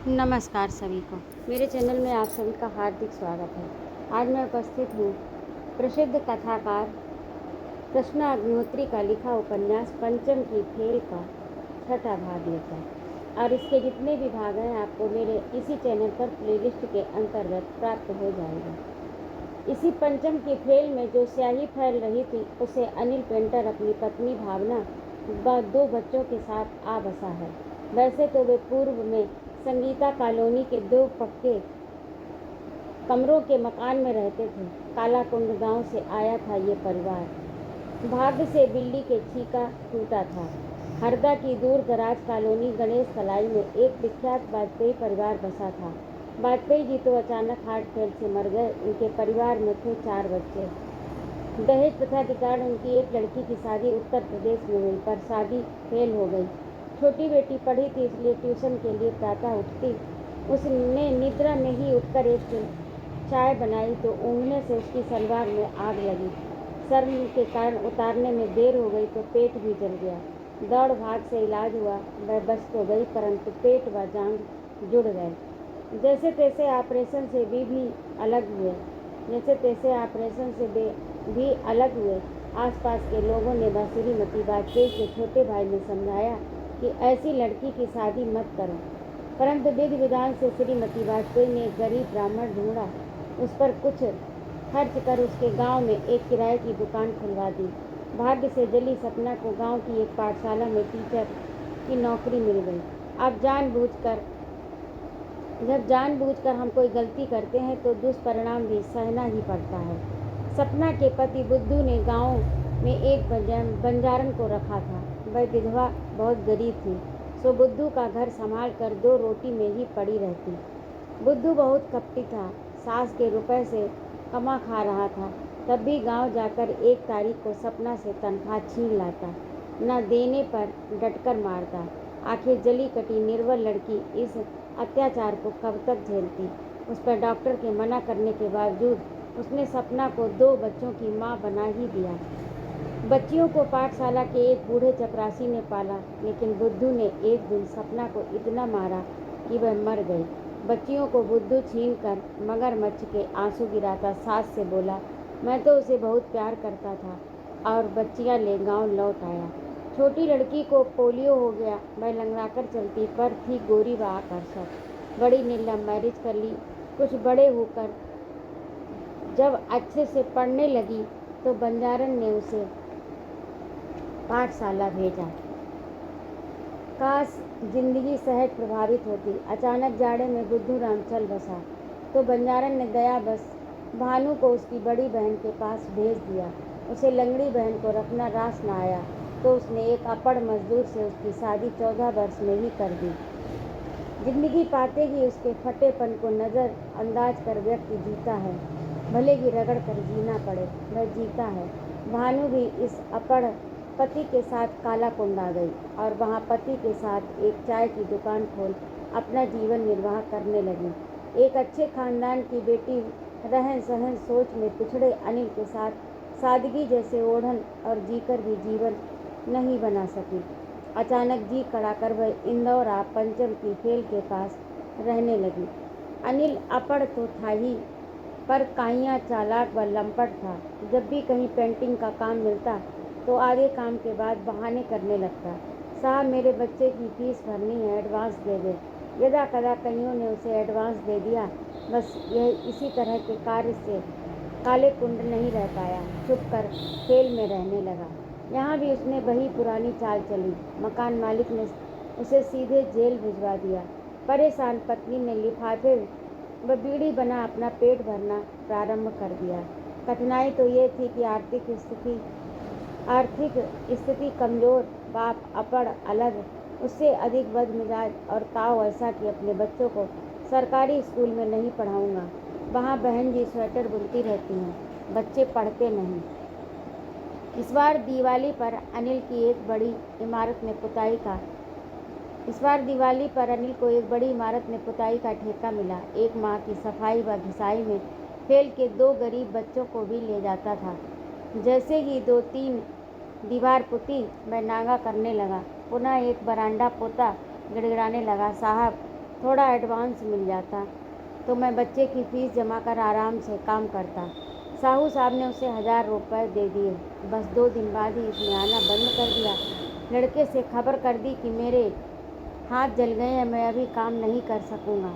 नमस्कार सभी को। मेरे चैनल में आप सभी का हार्दिक स्वागत है। आज मैं उपस्थित हूँ प्रसिद्ध कथाकार कृष्णा अग्निहोत्री का लिखा उपन्यास पंचम की खेल का छठा भाग लेकर, और इसके जितने भी भाग हैं आपको मेरे इसी चैनल पर प्लेलिस्ट के अंतर्गत प्राप्त हो जाएगा। इसी पंचम की खेल में जो स्याही फैल रही थी उसे अनिल पेंटर अपनी पत्नी भावना व 2 बच्चों के साथ आ बसा है। वैसे तो वे पूर्व में संगीता कॉलोनी के 2 पक्के कमरों के मकान में रहते थे। कालाकुंड गांव से आया था ये परिवार। भाग्य से बिल्ली के छीका टूटा था। हरदा की दूर दराज कॉलोनी गणेश कलाई में एक विख्यात वाजपेयी परिवार बसा था। वाजपेयी जी तो अचानक हार्ट फेल से मर गए। उनके परिवार में थे 4 बच्चे। दहेज प्रथा के कारण उनकी एक लड़की की शादी उत्तर प्रदेश में हुई, पर शादी फेल हो गई। छोटी बेटी पढ़ी थी, इसलिए ट्यूशन के लिए प्रातः उठती। उसने निद्रा में ही उठकर एक चाय बनाई तो ऊँघने से उसकी सलवार में आग लगी। शर्म के कारण उतारने में देर हो गई तो पेट भी जल गया। दौड़ भाग से इलाज हुआ, वह बच तो गई, परंतु पेट व जांघ जुड़ गए। जैसे तैसे ऑपरेशन से भी अलग हुए। आसपास के लोगों ने व श्रीमती वाजपेयी के छोटे भाई ने समझाया कि ऐसी लड़की की शादी मत करो, परंतु विधि विधान से श्रीमती वाजपेयी ने एक गरीब ब्राह्मण ढूंढा। उस पर कुछ खर्च कर उसके गांव में एक किराए की दुकान खुलवा दी। भाग्य से जली सपना को गांव की एक पाठशाला में टीचर की नौकरी मिल गई। जब जानबूझकर हम कोई गलती करते हैं तो दुष्परिणाम भी सहना ही पड़ता है। सपना के पति बुद्धू ने गांव में एक बंजारन को रखा था। वह विधवा बहुत गरीब थी, सो बुद्धू का घर संभाल कर 2 रोटी में ही पड़ी रहती। बुद्धू बहुत कपटी था, सास के रुपए से कमा खा रहा था, तब भी गांव जाकर 1 तारीख को सपना से तनख्वाह छीन लाता, न देने पर डटकर मारता। आखिर जली कटी निर्बल लड़की इस अत्याचार को कब तक झेलती। उस पर डॉक्टर के मना करने के बावजूद उसने सपना को 2 बच्चों की मां बना ही दिया। बच्चियों को पाठशाला के एक बूढ़े चपरासी ने पाला, लेकिन बुद्धू ने एक दिन सपना को इतना मारा कि वह मर गई। बच्चियों को बुद्धू छीन कर मगरमच्छ के आंसू गिराता सास से बोला, मैं तो उसे बहुत प्यार करता था, और बच्चियां ले गांव लौट आया। छोटी लड़की को पोलियो हो गया, वह लंगड़ाकर चलती, पर थी गोरी व आकर्षक। बड़ी ने लव मैरिज कर ली। कुछ बड़े होकर जब अच्छे से पढ़ने लगी तो बंजारन ने उसे पाठशाला भेजा। काश जिंदगी सहज प्रभावित होती। अचानक जाड़े में बुद्धू राम चल बसा तो बंजारन ने दयाबश भानु को उसकी बड़ी बहन के पास भेज दिया। उसे लंगड़ी बहन को रखना रास न आया तो उसने एक अपड़ मजदूर से उसकी शादी 14 वर्ष में ही कर दी। जिंदगी पाते ही उसके फटेपन को नज़र अंदाज कर व्यक्ति जीता है, भले ही रगड़ कर जीना पड़े, वह जीता है। भानु भी इस अपड़ पति के साथ कालाकुंड आ गई और वहाँ पति के साथ एक चाय की दुकान खोल अपना जीवन निर्वाह करने लगी। एक अच्छे खानदान की बेटी रहन सहन सोच में पिछड़े अनिल के साथ सादगी जैसे ओढ़न और जीकर भी जीवन नहीं बना सकी। अचानक जी कड़ाकर वह इंदौर आ पंचम की खेल के पास रहने लगी। अनिल अपड़ तो था ही, पर काइयाँ चालाक व लंपट था। जब भी कहीं पेंटिंग का काम मिलता तो आधे काम के बाद बहाने करने लगता, साहब मेरे बच्चे की फीस भरनी है, एडवांस दे दे। यदा कदा कईयों ने उसे एडवांस दे दिया। बस यह इसी तरह के कार्य से काले कुंड नहीं रह पाया, चुप कर खेल में रहने लगा। यहाँ भी उसने वही पुरानी चाल चली। मकान मालिक ने उसे सीधे जेल भिजवा दिया। परेशान पत्नी ने लिफाफे व बीड़ी बना अपना पेट भरना प्रारंभ कर दिया। कठिनाई तो ये थी कि आर्थिक स्थिति कमज़ोर, बाप अपड़ अलग, उससे अधिक बदमिजाज और ताव ऐसा कि अपने बच्चों को सरकारी स्कूल में नहीं पढ़ाऊंगा। वहाँ बहन जी स्वेटर बुनती रहती हैं, बच्चे पढ़ते नहीं। इस बार दिवाली पर अनिल को एक बड़ी इमारत में पुताई का ठेका मिला। एक माह की सफाई व घिसाई में फेल के 2 गरीब बच्चों को भी ले जाता था। जैसे ही 2-3 दीवार पुती, मैं नागा करने लगा। पुनः एक बरांडा पोता, गिड़गिड़ाने लगा, साहब थोड़ा एडवांस मिल जाता तो मैं बच्चे की फीस जमा कर आराम से काम करता। साहू साहब ने उसे 1000 रुपये दे दिए। बस 2 दिन बाद ही इसने आना बंद कर दिया। लड़के से खबर कर दी कि मेरे हाथ जल गए हैं, मैं अभी काम नहीं कर सकूँगा।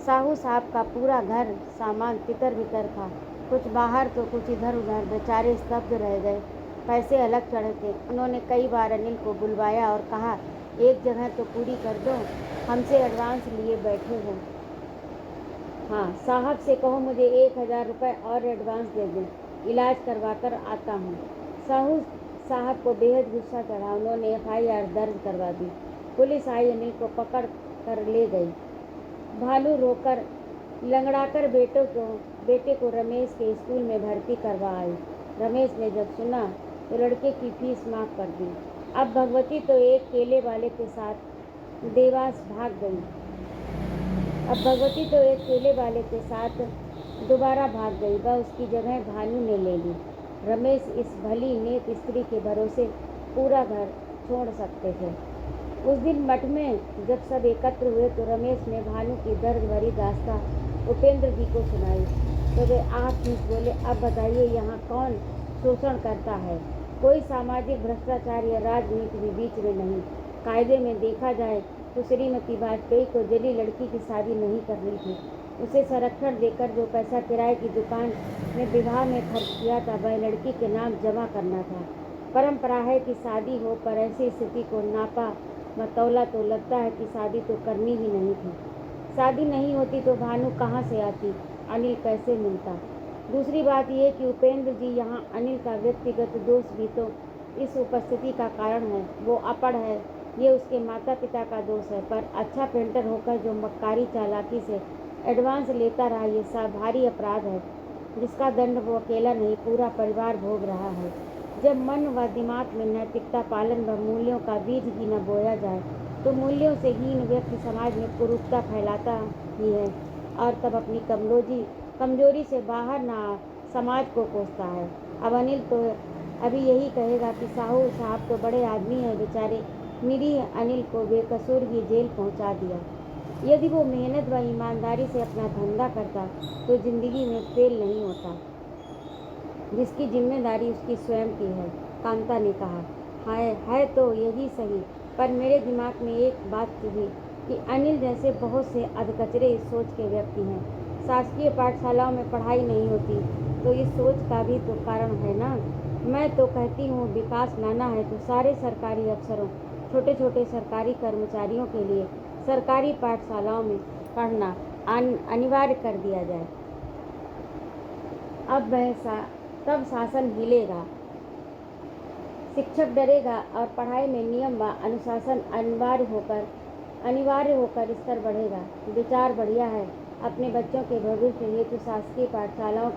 साहू साहब का पूरा घर सामान तितर बितर था, कुछ बाहर तो कुछ इधर उधर। बेचारे स्तब्ध रह गए, पैसे अलग चढ़े थे। उन्होंने कई बार अनिल को बुलवाया और कहा, एक जगह तो पूरी कर दो, हमसे एडवांस लिए बैठे हो। हाँ, साहब से कहो मुझे 1000 रुपये और एडवांस दे दें, इलाज करवा कर आता हूँ। साहू साहब को बेहद गुस्सा चढ़ा। उन्होंने FIR दर्ज करवा दी। पुलिस आई, अनिल को पकड़ कर ले गई। भालू रोकर लंगड़ाकर बेटे को रमेश के स्कूल में भर्ती करवा आई। रमेश ने जब सुना तो लड़के की फीस माफ़ कर दी। अब भगवती तो एक केले वाले के साथ देवास भाग गई। दोबारा भाग गई। वह उसकी जगह भानु ने ले ली। रमेश इस भली नेक स्त्री के भरोसे पूरा घर छोड़ सकते थे। उस दिन मठ में जब सब एकत्र हुए तो रमेश ने भानु की दर्द भरी दास्तां उपेंद्र जी को सुनाई तो वे आँख खींच बोले, अब बताइए यहाँ कौन शोषण करता है? कोई सामाजिक भ्रष्टाचार या राजनीति भी बीच में नहीं। कायदे में देखा जाए तो श्रीमती वाजपेयी को जली लड़की की शादी नहीं करनी थी। उसे संरक्षण देकर जो पैसा किराए की दुकान में विवाह में खर्च किया था वह लड़की के नाम जमा करना था। परंपरा है कि शादी हो, पर ऐसी स्थिति को नापा व तौला तो लगता है कि शादी तो करनी ही नहीं थी। शादी नहीं होती तो भानु कहाँ से आती, अनिल कैसे मिलता? दूसरी बात यह कि उपेंद्र जी यहाँ अनिल का व्यक्तिगत दोष भी तो इस उपस्थिति का कारण है। वो अपढ़ है, ये उसके माता पिता का दोष है। पर अच्छा पेंटर होकर जो मक्कारी चालाकी से एडवांस लेता रहा, ये सब भारी अपराध है जिसका दंड वो अकेला नहीं पूरा परिवार भोग रहा है। जब मन व दिमाग में नैतिकता पालन व मूल्यों का बीज ही न बोया जाए तो मूल्यों से हीन व्यक्ति समाज में कुरूपता फैलाता ही है और तब अपनी कमजोरी से बाहर ना आ समाज को कोसता है। अब अनिल तो अभी यही कहेगा कि साहू साहब तो बड़े आदमी हैं, बेचारे निरीह अनिल को बेकसूर ही जेल पहुंचा दिया। यदि वो मेहनत व ईमानदारी से अपना धंधा करता तो जिंदगी में फेल नहीं होता। जिसकी जिम्मेदारी उसकी स्वयं की है, कांता ने कहा। है तो यही सही, पर मेरे दिमाग में एक बात चुभी कि अनिल जैसे बहुत से अधकचरे इस सोच के व्यक्ति हैं। शासकीय पाठशालाओं में पढ़ाई नहीं होती तो इस सोच का भी तो कारण है ना। मैं तो कहती हूँ विकास लाना है तो सारे सरकारी अफसरों, छोटे छोटे सरकारी कर्मचारियों के लिए सरकारी पाठशालाओं में पढ़ना अनिवार्य कर दिया जाए। तब शासन हिलेगा, शिक्षक डरेगा और पढ़ाई में नियम व अनुशासन अनिवार्य होकर स्तर बढ़ेगा। विचार बढ़िया है। अपने बच्चों के भविष्य हेतु शासकीय पाठशालाओं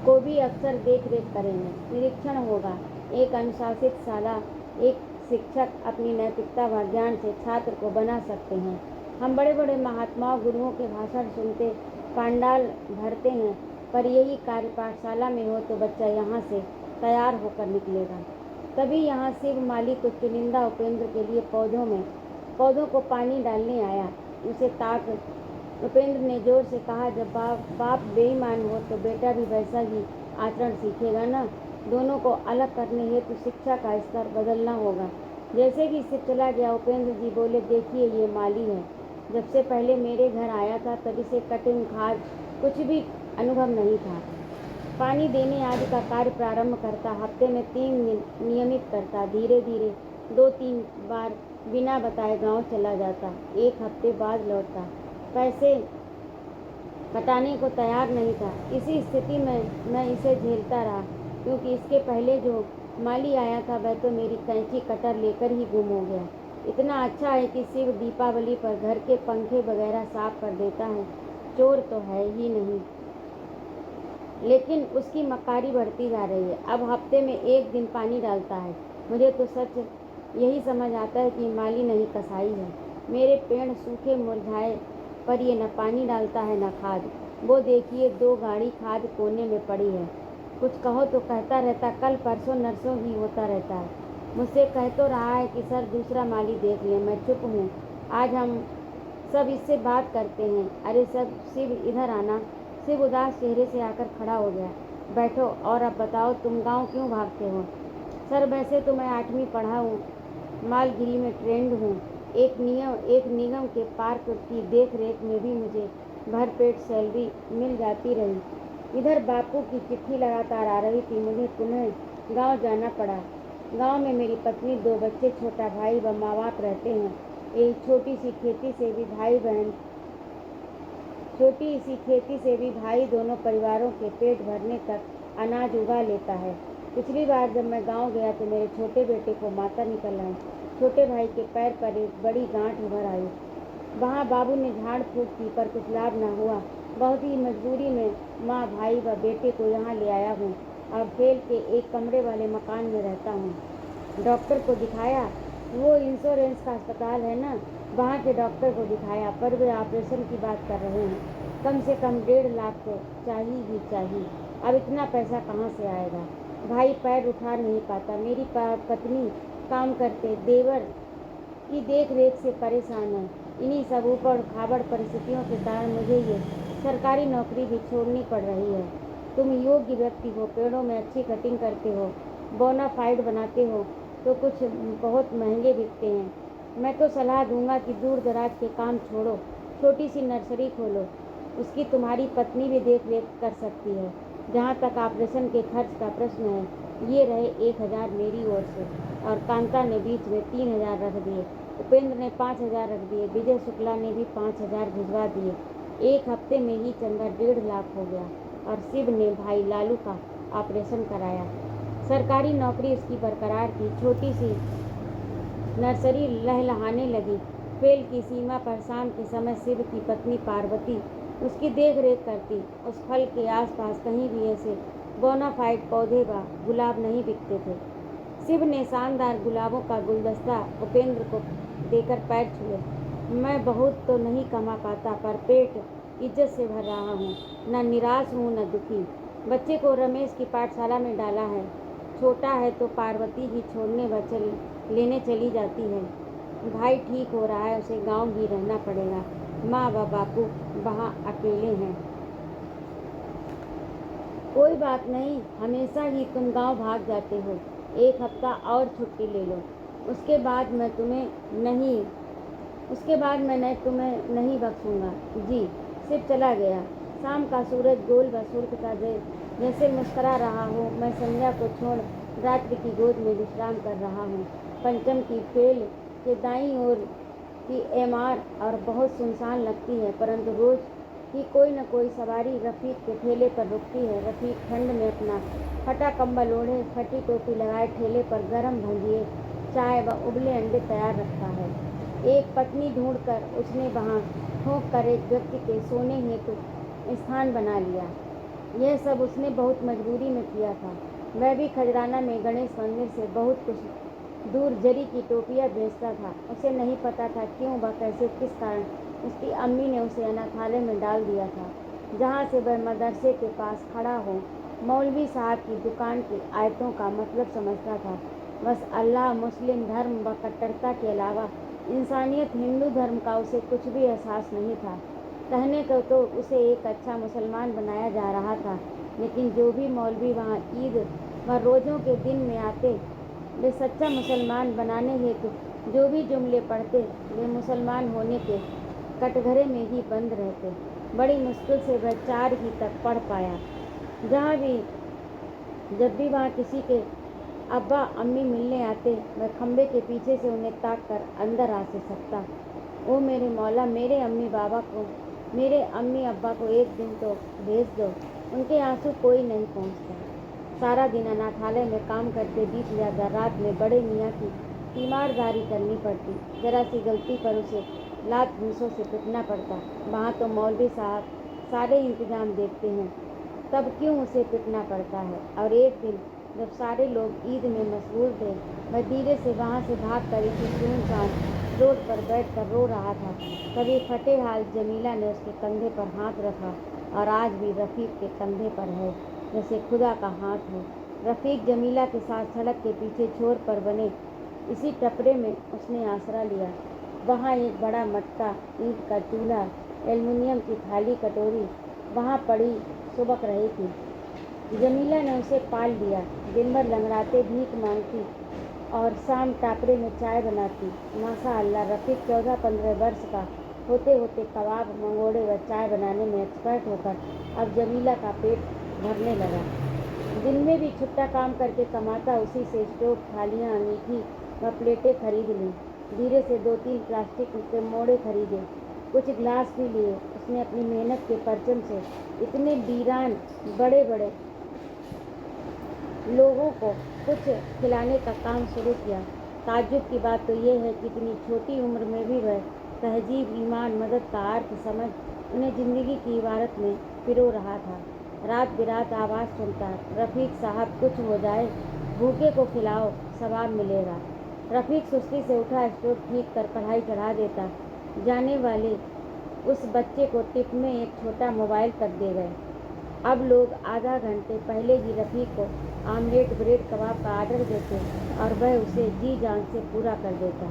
को भी अक्सर देख रेख करेंगे, निरीक्षण होगा। एक अनुशासित शाला, एक शिक्षक अपनी नैतिकता व ज्ञान से छात्र को बना सकते हैं। हम बड़े बड़े महात्माओं गुरुओं के भाषण सुनते पांडाल भरते हैं, पर यही कार्य पाठशाला में हो तो बच्चा यहाँ से तैयार होकर निकलेगा। तभी यहाँ शिव माली कुछ चुनिंदा उपेंद्र के लिए पौधों को पानी डालने आया। उसे ताक उपेंद्र ने जोर से कहा, जब बाप बेईमान हो तो बेटा भी वैसा ही आचरण सीखेगा ना। दोनों को अलग करने हेतु शिक्षा का स्तर बदलना होगा। जैसे कि इससे चला गया, उपेंद्र जी बोले, देखिए ये माली है। जब से पहले मेरे घर आया था तभी से कटिंग, खाद कुछ भी अनुभव नहीं था। पानी देने आदि का कार्य प्रारंभ करता, हफ्ते में 3 दिन नियमित करता, धीरे धीरे 2-3 बार बिना बताए गांव चला जाता, 1 हफ्ते बाद लौटता। पैसे पटाने को तैयार नहीं था। इसी स्थिति में मैं इसे झेलता रहा, क्योंकि इसके पहले जो माली आया था वह तो मेरी कैंची कटर लेकर ही गुम हो गया। इतना अच्छा है कि शिव दीपावली पर घर के पंखे वगैरह साफ कर देता है। चोर तो है ही नहीं, लेकिन उसकी मक्कारी बढ़ती जा रही है। अब हफ्ते में 1 दिन पानी डालता है। मुझे तो सच यही समझ आता है कि माली नहीं कसाई है। मेरे पेड़ सूखे मुरझाए पर ये न पानी डालता है न खाद। वो देखिए 2 गाड़ी खाद कोने में पड़ी है। कुछ कहो तो कहता रहता, कल परसों नरसों ही होता रहता है। मुझसे कह तो रहा है कि सर दूसरा माली देख लें। मैं चुप हूँ। आज हम सब इससे बात करते हैं। अरे सब शिव इधर आना। शिव उदास चेहरे से आकर खड़ा हो गया। बैठो और अब बताओ तुम गांव क्यों भागते हो? सर वैसे तो मैं 8वीं पढ़ा हूँ, मालगिरी में ट्रेंड हूँ। एक निगम के पार्क की देख रेख में भी मुझे भरपेट सैलरी मिल जाती रही। इधर बापू की चिट्ठी लगातार आ रही थी। मुझे पुनः गांव जाना पड़ा। गांव में मेरी पत्नी, 2 बच्चे, छोटा भाई व माँ बाप रहते हैं। एक छोटी सी खेती से भी भाई दोनों परिवारों के पेट भरने तक अनाज उगा लेता है। पिछली बार जब मैं गांव गया तो मेरे छोटे बेटे को माता निकल आई। छोटे भाई के पैर पर एक बड़ी गांठ उभर आई। वहाँ बाबू ने झाड़ फूँक की पर कुछ लाभ न हुआ। बहुत ही मजबूरी में माँ, भाई व बेटे को यहाँ ले आया हूँ। अब खेल के एक कमरे वाले मकान में रहता हूँ। डॉक्टर को दिखाया? वो इंश्योरेंस का अस्पताल है ना, वहाँ के डॉक्टर को दिखाया, पर वे ऑपरेशन की बात कर रहे हैं। कम से कम 1.5 लाख तो चाहिए ही चाहिए। अब इतना पैसा कहाँ से आएगा? भाई पैर उठा नहीं पाता। मेरी पत्नी काम करते, देवर की देख रेख से परेशान है। इन्हीं सब ऊबड़ खाबड़ परिस्थितियों के कारण मुझे ये सरकारी नौकरी भी छोड़नी पड़ रही है। तुम योग्य व्यक्ति हो, पेड़ों में अच्छी कटिंग करते हो, बोनाफाइड बनाते हो तो कुछ बहुत महंगे बिकते हैं। मैं तो सलाह दूंगा कि दूर दराज के काम छोड़ो, छोटी सी नर्सरी खोलो। उसकी तुम्हारी पत्नी भी देख रेख कर सकती है। जहाँ तक ऑपरेशन के खर्च का प्रश्न है, ये रहे 1,000 मेरी ओर से। और कांता ने बीच में 3,000 रख दिए। उपेंद्र ने 5,000 रख दिए। विजय शुक्ला ने भी 5,000 भिजवा दिए। एक हफ्ते में ही चंदा 1.5 लाख हो गया और शिव ने भाई लालू का ऑपरेशन कराया। सरकारी नौकरी उसकी बरकरार थी। छोटी सी नर्सरी लहलहाने लगी। फेल की सीमा पर शाम के समय शिव की पत्नी पार्वती उसकी देख रेख करती। उस फल के आसपास कहीं भी ऐसे बोनाफाइड पौधे व गुलाब नहीं बिकते थे। शिव ने शानदार गुलाबों का गुलदस्ता उपेंद्र को देकर पैर छुए। मैं बहुत तो नहीं कमा पाता, पर पेट इज्जत से भर रहा हूँ। न निराश हूँ न दुखी। बच्चे को रमेश की पाठशाला में डाला है। छोटा है तो पार्वती ही छोड़ने व लेने चली जाती है। भाई ठीक हो रहा है, उसे गांव ही रहना पड़ेगा। माँ व बापू वहाँ अकेले हैं। कोई बात नहीं, हमेशा ही तुम गांव भाग जाते हो। 1 हफ्ता और छुट्टी ले लो। उसके बाद मैं तुम्हें नहीं बख्शूंगा। जी। शिव चला गया। शाम का सूरज गोल व सुर्ख जैसे मुस्करा रहा हो। मैं संध्या को छोड़ रात्रि की गोद में विश्राम कर रहा हूँ। पंचम की फेल के दाईं ओर की एमआर और बहुत सुनसान लगती है, परंतु रोज ही कोई न कोई सवारी रफ़ीक के ठेले पर रुकती है। रफ़ीक ठंड में अपना फटा कंबल ओढ़े, फटी टोपी लगाए ठेले पर गर्म भंजिए, चाय व उबले अंडे तैयार रखता है। एक पत्नी ढूंढकर उसने वहाँ ठोंक कर एक व्यक्ति के सोने हेतु स्थान बना लिया। यह सब उसने बहुत मजबूरी में किया था। वह भी खजराना में गणेश मंदिर से बहुत कुछ दूर जरी की टोपियाँ बेचता था। उसे नहीं पता था क्यों व कैसे, किस कारण उसकी अम्मी ने उसे अनाथालय में डाल दिया था, जहाँ से वह मदरसे के पास खड़ा हो मौलवी साहब की दुकान की आयतों का मतलब समझता था। बस अल्लाह, मुस्लिम धर्म व कट्टरता के अलावा इंसानियत, हिंदू धर्म का उसे कुछ भी एहसास नहीं था। कहने को तो उसे एक अच्छा मुसलमान बनाया जा रहा था, लेकिन जो भी मौलवी वहाँ ईद व रोज़ों के दिन में आते, वे सच्चा मुसलमान बनाने हेतु जो भी जुमले पढ़ते, वे मुसलमान होने के कटघरे में ही बंद रहते। बड़ी मुश्किल से वह 4 ही तक पढ़ पाया। जब भी वहाँ किसी के अब्बा अम्मी मिलने आते, वह खम्बे के पीछे से उन्हें ताक कर अंदर आ से सकता। ओ मेरे मौला, मेरे अम्मी अब्बा को एक दिन तो भेज दो, उनके आंसू कोई नहीं पहुँचता। सारा दिन अनाथालय में काम करते बीत जाता। रात में बड़े मियाँ की तीमारदारी करनी पड़ती। जरा सी गलती पर उसे लात घूंसों से पिटना पड़ता। वहाँ तो मौलवी साहब सारे इंतजाम देखते हैं, तब क्यों उसे पिटना पड़ता है। और एक दिन जब सारे लोग ईद में मशगूल थे, वह धीरे से वहाँ से भाग कर इसी सुनसान रोड पर बैठ कर रो रहा था। तभी फटे हाल जमीला ने उसके कंधे पर हाथ रखा, और आज भी रफ़ीक के कंधे पर है जैसे खुदा का हाथ हो। रफ़ीक जमीला के साथ सड़क के पीछे छोर पर बने इसी टपरे में उसने आसरा लिया। वहाँ एक बड़ा मटका, ईंट का चूल्हा, एल्युमिनियम की थाली कटोरी वहाँ पड़ी सुबक रही थी। जमीला ने उसे पाल लिया। दिन भर लंगड़ाते भीख मांगती और शाम टापरे में चाय बनाती। माशा अल्लाह, रफ़ीक 14-15 वर्ष का होते होते कबाब, मंगोड़े व चाय बनाने में एक्सपर्ट होकर अब जमीला का पेट भरने लगा। दिन में भी छुट्टा काम करके कमाता। उसी से स्टोव, थालियाँ, अंगीठी व प्लेटें खरीद लीं। धीरे से 2-3 प्लास्टिक के मोड़े खरीदे, कुछ गिलास भी लिए। उसने अपनी मेहनत के परचम से इतने वीरान बड़े बड़े लोगों को कुछ खिलाने का काम शुरू किया। ताज्जुब की बात तो ये है कि इतनी छोटी उम्र में भी वह तहजीब, ईमान, मदद का अर्थ समझ उन्हें ज़िंदगी की इबारत में पिरो रहा था। रात बिरात आवाज़ सुनता, रफ़ीक साहब कुछ हो जाए, भूखे को खिलाओ, सवाब मिलेगा। रफ़ीक सुस्ती से उठा, स्टोव ठीक कर कढ़ाई चढ़ा देता। जाने वाले उस बच्चे को टिप में एक छोटा मोबाइल तक दे गए। अब लोग आधा घंटे पहले ही रफ़ीक को आमलेट, ब्रेड, कबाब का आर्डर देते और वह उसे जी जान से पूरा कर देता।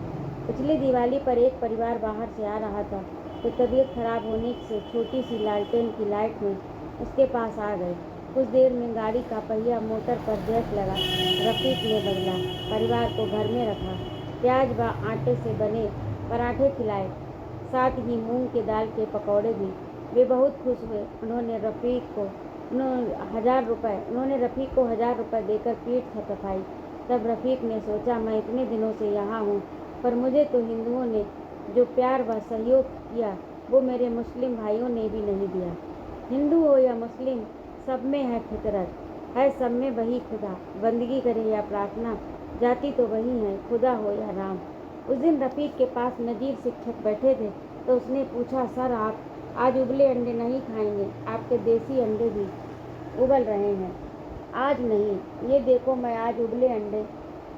पिछली दिवाली पर एक परिवार बाहर से आ रहा था तो तबीयत खराब होने से छोटी सी लालटेन की लाइट में उसके पास आ गए। कुछ देर में गाड़ी का पहिया मोटर पर जैक लगा। रफ़ीक ने बदला, परिवार को घर में रखा, प्याज व आटे से बने पराठे खिलाए, साथ ही मूंग के दाल के पकौड़े भी। वे बहुत खुश हुए। उन्होंने रफ़ीक को 1000 रुपये देकर पीठ थपथपाई। तब रफ़ीक ने सोचा, मैं इतने दिनों से यहाँ हूँ, पर मुझे तो हिंदुओं ने जो प्यार व सहयोग किया वो मेरे मुस्लिम भाइयों ने भी नहीं दिया। हिंदू हो या मुस्लिम, सब में है फितरत, है सब में वही खुदा। बंदगी करे या प्रार्थना, जाति तो वही है, खुदा हो या राम। उस दिन रफ़ीक के पास नजीर शिक्षक बैठे थे तो उसने पूछा, सर आप आज उबले अंडे नहीं खाएंगे? आपके देसी अंडे भी उबल रहे हैं। आज नहीं, ये देखो मैं आज उबले अंडे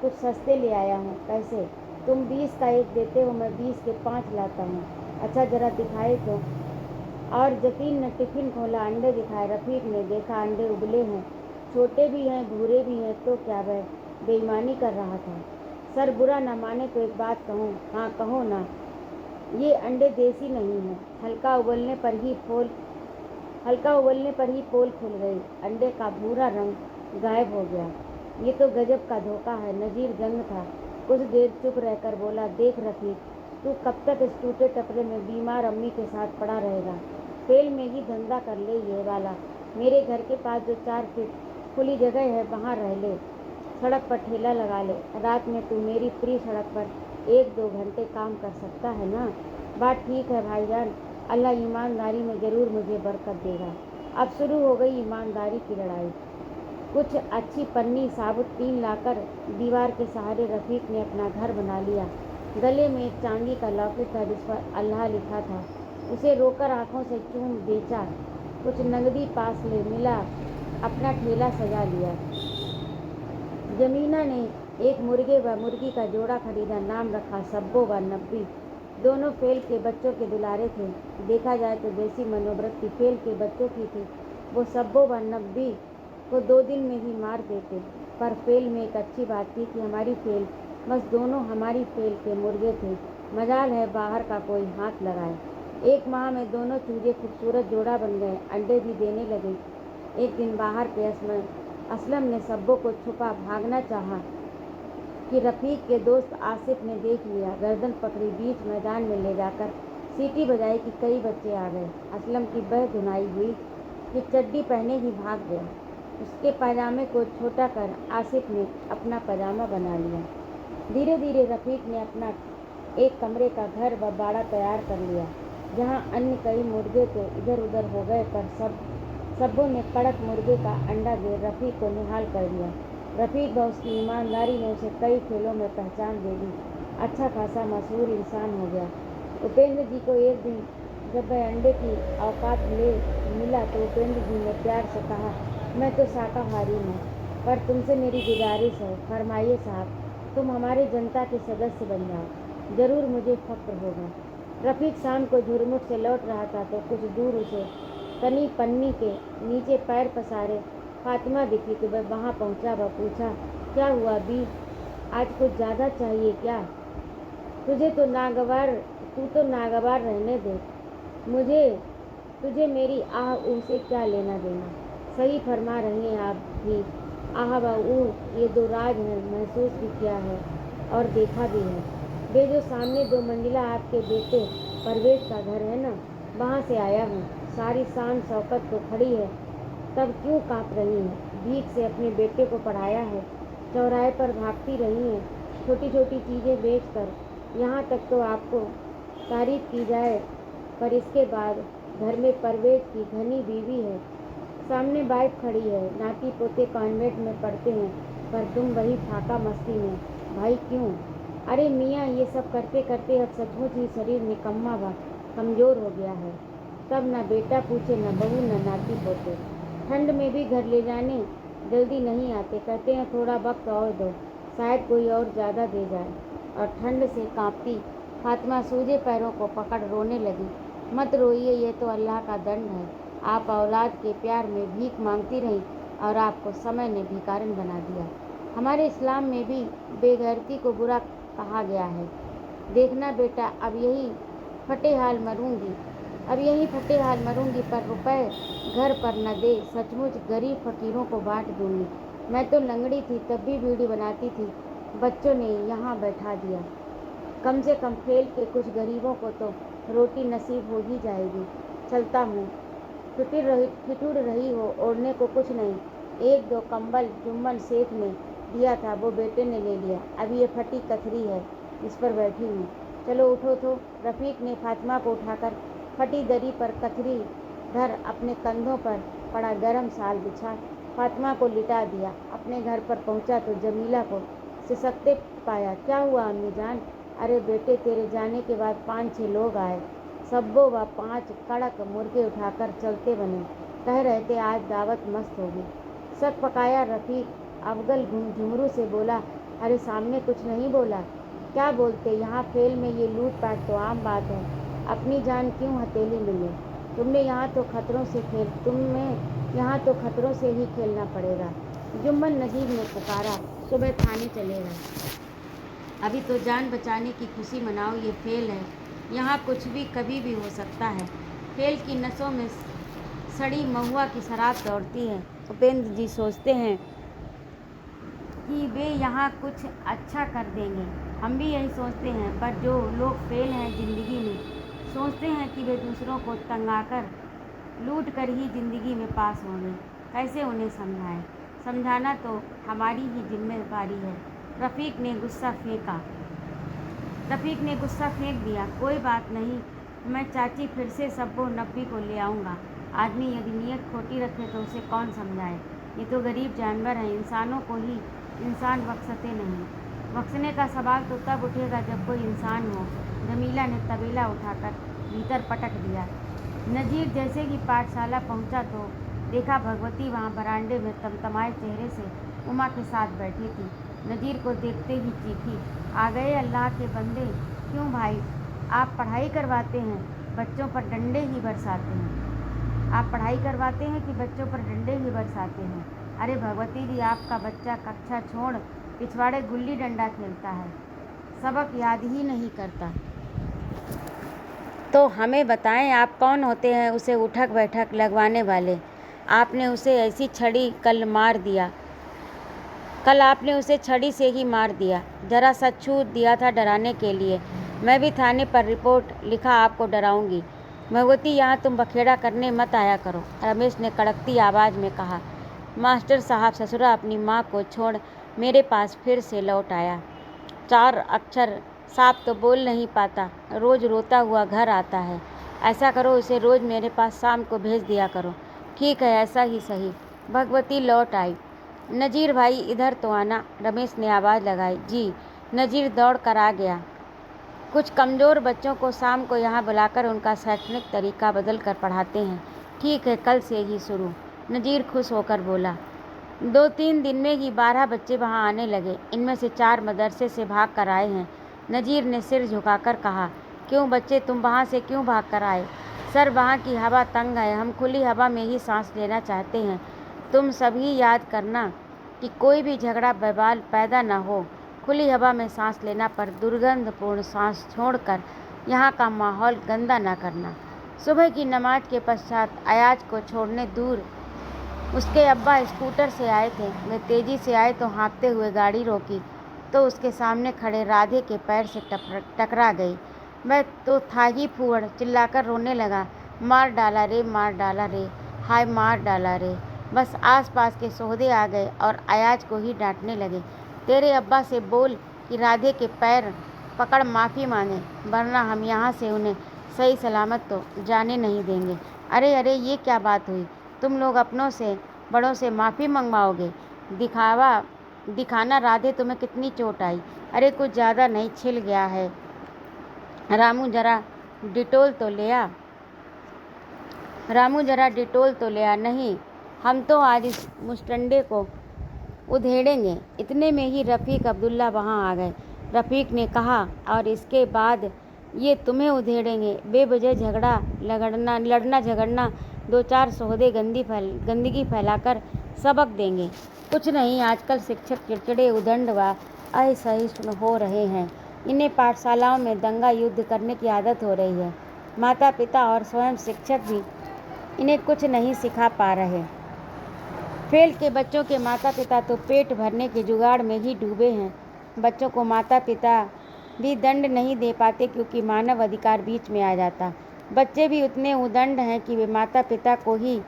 कुछ सस्ते ले आया हूँ। कैसे? तुम 20 का एक देते हो, मैं 20 के 5 लाता हूँ। अच्छा जरा दिखाए तो। और जतीन ने टिफ़िन खोला, अंडे दिखाए। रफ़ीक ने देखा अंडे उबले हैं, छोटे भी हैं, भूरे भी हैं। तो क्या वह बेईमानी कर रहा था? सर बुरा ना माने तो एक बात कहूँ? हाँ कहो ना। ये अंडे देसी नहीं हैं। हल्का उबलने पर ही पोल खुल गई। अंडे का भूरा रंग गायब हो गया। ये तो गजब का धोखा है। नजीर दंग था। कुछ देर चुप रहकर बोला, देख रफ़ीक, तू कब तक इस टूटे टपरे में बीमार अम्मी के साथ पड़ा रहेगा? फेल में ही धंधा कर ले ये वाला। मेरे घर के पास जो 4 फीट खुली जगह है वहाँ रह ले, सड़क पर ठेला लगा ले। रात में तू मेरी फ्री सड़क पर 1-2 घंटे काम कर सकता है ना? बात ठीक है भाईजान, अल्लाह ईमानदारी में ज़रूर मुझे बरकत देगा। अब शुरू हो गई ईमानदारी की लड़ाई। कुछ अच्छी पन्नी साबुत टीन लाकर दीवार के सहारे रफ़ीक ने अपना घर बना लिया। गले में एक चांदी का लॉकेट था जिस पर अल्लाह लिखा था। उसे रोकर आंखों से चूम बेचा। कुछ नगदी पास ले मिला, अपना ठेला सजा लिया। जमीना ने एक मुर्गे व मुर्गी का जोड़ा खरीदा। नाम रखा सब्बो व नब्बी। दोनों फेल के बच्चों के दुलारे थे। देखा जाए तो देसी मनोवृत्ति फेल के बच्चों की थी। वो सब्बो व नब्बी को 2 दिन में ही मार देते। पर फेल में एक अच्छी बात थी कि हमारी फेल, बस दोनों हमारी फेल के मुर्गे थे। मजाल है बाहर का कोई हाथ लगाए। 1 माह में दोनों चूजे खूबसूरत जोड़ा बन गए, अंडे भी देने लगे। एक दिन बाहर के असलम ने सब्बो को छुपा भागना चाहा कि रफ़ीक के दोस्त आसिफ ने देख लिया। गर्दन पकड़ी, बीच मैदान में ले जाकर सीटी बजाई कि कई बच्चे आ गए। असलम की बह धुनाई हुई कि चड्डी पहने ही भाग गया। उसके पायजामे को छोटा कर आसिफ ने अपना पैजामा बना लिया। धीरे धीरे रफ़ीक ने अपना एक कमरे का घर व बाड़ा तैयार कर लिया। जहाँ अन्य कई मुर्गे तो इधर उधर हो गए, पर सब्बों ने कड़क मुर्गे का अंडा दे रफ़ीक को निहाल कर दिया। रफ़ीक व उसकी ईमानदारी ने उसे कई खेलों में पहचान दे दी। अच्छा खासा मशहूर इंसान हो गया। उपेंद्र जी को एक दिन जब वह अंडे की औकात ले मिला तो उपेंद्र जी ने प्यार से कहा, मैं तो शाकाहारी हूँ, पर तुमसे मेरी गुजारिश है। फरमाइए साहब, तुम हमारे जनता के सदस्य बन जाओ, ज़रूर मुझे फ़ख्र होगा। रफ़ीक शाम को झुरमुट से लौट रहा था तो कुछ दूर उसे तनी पन्नी के नीचे पैर पसारे फातिमा दिखी तो वह वहाँ पहुँचा व पूछा, क्या हुआ बी, आज कुछ ज़्यादा चाहिए क्या? तू तो नागवार रहने दे। तुझे मेरी आह ऊह से क्या लेना देना। सही फरमा रही हैं आप भी। आह व ऊह ये दो राज हैं, महसूस भी किया है और देखा भी है। वे जो सामने 2 मंजिला आपके बेटे परवेज का घर है ना, वहाँ से आया हूँ। सारी शान शौकत तो खड़ी है, तब क्यों काँप रही हैं। भीख से अपने बेटे को पढ़ाया है, चौराहे पर भागती रही हैं, छोटी छोटी चीज़ें बेचकर। यहाँ तक तो आपको तारीफ की जाए, पर इसके बाद घर में परवेज की घनी बीवी है, सामने बाइक खड़ी है, नाती पोते कॉन्वेंट में पढ़ते हैं, पर तुम वही फाका मस्ती में। भाई क्यों? अरे मियाँ, ये सब करते करते अब सचमुच ही शरीर निकम्मा व कमज़ोर हो गया है। तब न बेटा पूछे, न बहू, न नाती पोते। ठंड में भी घर ले जाने जल्दी नहीं आते, कहते हैं थोड़ा वक्त और दो, शायद कोई और ज़्यादा दे जाए। और ठंड से कांपती फातिमा सूजे पैरों को पकड़ रोने लगी। मत रोइए, ये तो अल्लाह का दंड है। आप औलाद के प्यार में भीख मांगती रहीं और आपको समय ने भिखारिन बना दिया। हमारे इस्लाम में भी बेगैरती को बुरा कहा गया है। देखना बेटा, अब यही फटे हाल मरूंगी, पर रुपए घर पर न दे, सचमुच गरीब फकीरों को बांट दूंगी। मैं तो लंगड़ी थी, तब भी बीड़ी बनाती थी, बच्चों ने यहाँ बैठा दिया। कम से कम फेल के कुछ गरीबों को तो रोटी नसीब हो ही जाएगी। चलता हूँ। ठिठुर रही हो, ओढ़ने को कुछ नहीं। 1-2 कंबल जुम्मन सेठ ने दिया था, वो बेटे ने ले लिया। अभी ये फटी कथरी है, इस पर बैठी हूँ। चलो उठो तो। रफ़ीक ने फातिमा को उठाकर फटी दरी पर कथरी धर अपने कंधों पर पड़ा गर्म साल बिछा फातिमा को लिटा दिया। अपने घर पर पहुँचा तो जमीला को सिसकते पाया। क्या हुआ अम्मी जान? अरे बेटे, तेरे जाने के बाद 5-6 लोग आए, सब्बो व 5 कड़क मुर्गे उठाकर चलते बने। कह रहे थे आज दावत मस्त होगी। सक पकाया रफ़ीक अफजल झुमरू से बोला, अरे सामने कुछ नहीं बोला? क्या बोलते, यहाँ फेल में ये लूट पाट तो आम बात है। अपनी जान क्यों हथेली में ले? तुम्हें यहाँ तो खतरों से ही खेलना पड़ेगा। जुम्मन नजीब ने पुकारा, सुबह थाने चलेगा। अभी तो जान बचाने की खुशी मनाओ, ये फेल है, यहाँ कुछ भी कभी भी हो सकता है। फेल की नसों में सड़ी महुआ की शराब दौड़ती है। उपेंद्र जी सोचते हैं कि वे यहाँ कुछ अच्छा कर देंगे। हम भी यही सोचते हैं, पर जो लोग फेल हैं ज़िंदगी में, सोचते हैं कि वे दूसरों को तंगाकर लूट कर ही ज़िंदगी में पास होंगे। कैसे उन्हें समझाएं? समझाना तो हमारी ही जिम्मेदारी है। रफ़ीक ने गुस्सा फेंक दिया। कोई बात नहीं, मैं चाची फिर से सब्बो नब्बी को ले आऊँगा। आदमी यदि नीयत खोटी रखे तो उसे कौन समझाए। ये तो गरीब जानवर हैं, इंसानों को ही इंसान बख्शते नहीं। बख्शने का सवाल तो तब उठेगा जब कोई इंसान हो। जमीला ने तबेला उठाकर भीतर पटक दिया। नजीर जैसे ही पाठशाला पहुंचा तो देखा भगवती वहां बरामदे में तमतमाए चेहरे से उमा के साथ बैठी थी। नजीर को देखते ही चीखी, आ गए अल्लाह के बंदे। क्यों भाई, आप पढ़ाई करवाते हैं, बच्चों पर डंडे ही बरसाते हैं। आप पढ़ाई करवाते हैं कि बच्चों पर डंडे ही बरसाते हैं? अरे भगवती जी, आपका बच्चा कक्षा छोड़ पिछवाड़े गुल्ली डंडा खेलता है, सबक याद ही नहीं करता। तो हमें बताएं, आप कौन होते हैं उसे उठक बैठक लगवाने वाले? आपने उसे ऐसी छड़ी कल आपने उसे छड़ी से ही मार दिया। जरा सा छू दिया था डराने के लिए। मैं भी थाने पर रिपोर्ट लिखा आपको डराऊंगी। भगवती, यहाँ तुम बखेड़ा करने मत आया करो, रमेश ने कड़कती आवाज़ में कहा। मास्टर साहब ससुरा अपनी माँ को छोड़ मेरे पास फिर से लौट आया। 4 अक्षर साफ तो बोल नहीं पाता, रोज़ रोता हुआ घर आता है। ऐसा करो, उसे रोज़ मेरे पास शाम को भेज दिया करो। ठीक है, ऐसा ही सही। भगवती लौट आई। नज़ीर भाई, इधर तो आना, रमेश ने आवाज़ लगाई। जी। नज़ीर दौड़ कर आ गया। कुछ कमज़ोर बच्चों को शाम को यहाँ बुलाकर उनका शैक्षणिक तरीका बदल कर पढ़ाते हैं। ठीक है, कल से ही शुरू, नज़ीर खुश होकर बोला। 2-3 दिन में ही 12 बच्चे वहाँ आने लगे। इनमें से 4 मदरसे से भाग कर आए हैं। नज़ीर ने सिर झुकाकर कहा, क्यों बच्चे, तुम वहाँ से क्यों भाग कर आए? सर, वहाँ की हवा तंग है, हम खुली हवा में ही सांस लेना चाहते हैं। तुम सभी याद करना कि कोई भी झगड़ा बवाल पैदा न हो। खुली हवा में सांस लेना पर दुर्गंधपूर्ण सांस छोड़कर यहाँ का माहौल गंदा ना करना। सुबह की नमाज के पश्चात अयाज को छोड़ने दूर उसके अब्बा स्कूटर से आए थे। वे तेजी से आए तो हाँफते हुए गाड़ी रोकी तो उसके सामने खड़े राधे के पैर से टकरा गई। वह तो था ही फूहड़, चिल्लाकर रोने लगा, मार डाला रे, मार डाला रे, हाय मार डाला रे। बस आसपास के सोहदे आ गए और अयाज को ही डांटने लगे, तेरे अब्बा से बोल कि राधे के पैर पकड़ माफ़ी मांगे, वरना हम यहाँ से उन्हें सही सलामत तो जाने नहीं देंगे। अरे अरे, ये क्या बात हुई? तुम लोग अपनों से बड़ों से माफ़ी मंगवाओगे? दिखाना राधे, तुम्हें कितनी चोट आई। अरे कुछ ज़्यादा नहीं, छिल गया है। रामू जरा डिटोल तो ले आ। नहीं, हम तो आज इस मुस्टंडे को उधेड़ेंगे। इतने में ही रफ़ीक अब्दुल्ला वहाँ आ गए। रफ़ीक ने कहा, और इसके बाद ये तुम्हें उधेड़ेंगे, बेवजह लड़ना झगड़ना, दो चार सोहदे गंदगी फैलाकर सबक देंगे। कुछ नहीं, आजकल शिक्षक चिड़चिड़े, उदंड व असहिष्णु हो रहे हैं। इन्हें पाठशालाओं में दंगा युद्ध करने की आदत हो रही है। माता पिता और स्वयं शिक्षक भी इन्हें कुछ नहीं सिखा पा रहे। फेल के बच्चों के माता पिता तो पेट भरने के जुगाड़ में ही डूबे हैं। बच्चों को माता पिता भी दंड नहीं दे पाते क्योंकि मानव अधिकार बीच में आ जाता। बच्चे भी उतने उदंड हैं कि वे माता पिता को ही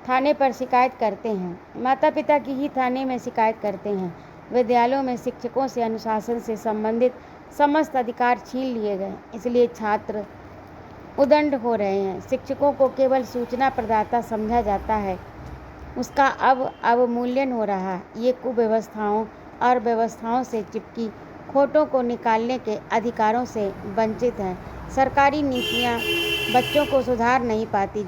थाने पर शिकायत करते हैं, माता पिता की ही थाने में शिकायत करते हैं। विद्यालयों में शिक्षकों से अनुशासन से संबंधित समस्त अधिकार छीन लिए गए, इसलिए छात्र उदंड हो रहे हैं। शिक्षकों को केवल सूचना प्रदाता समझा जाता है, उसका अब अवमूल्यन हो रहा है। ये कुव्यवस्थाओं और व्यवस्थाओं से चिपकी खोटों को निकालने के अधिकारों से वंचित हैं। सरकारी नीतियाँ बच्चों को सुधार नहीं पाती।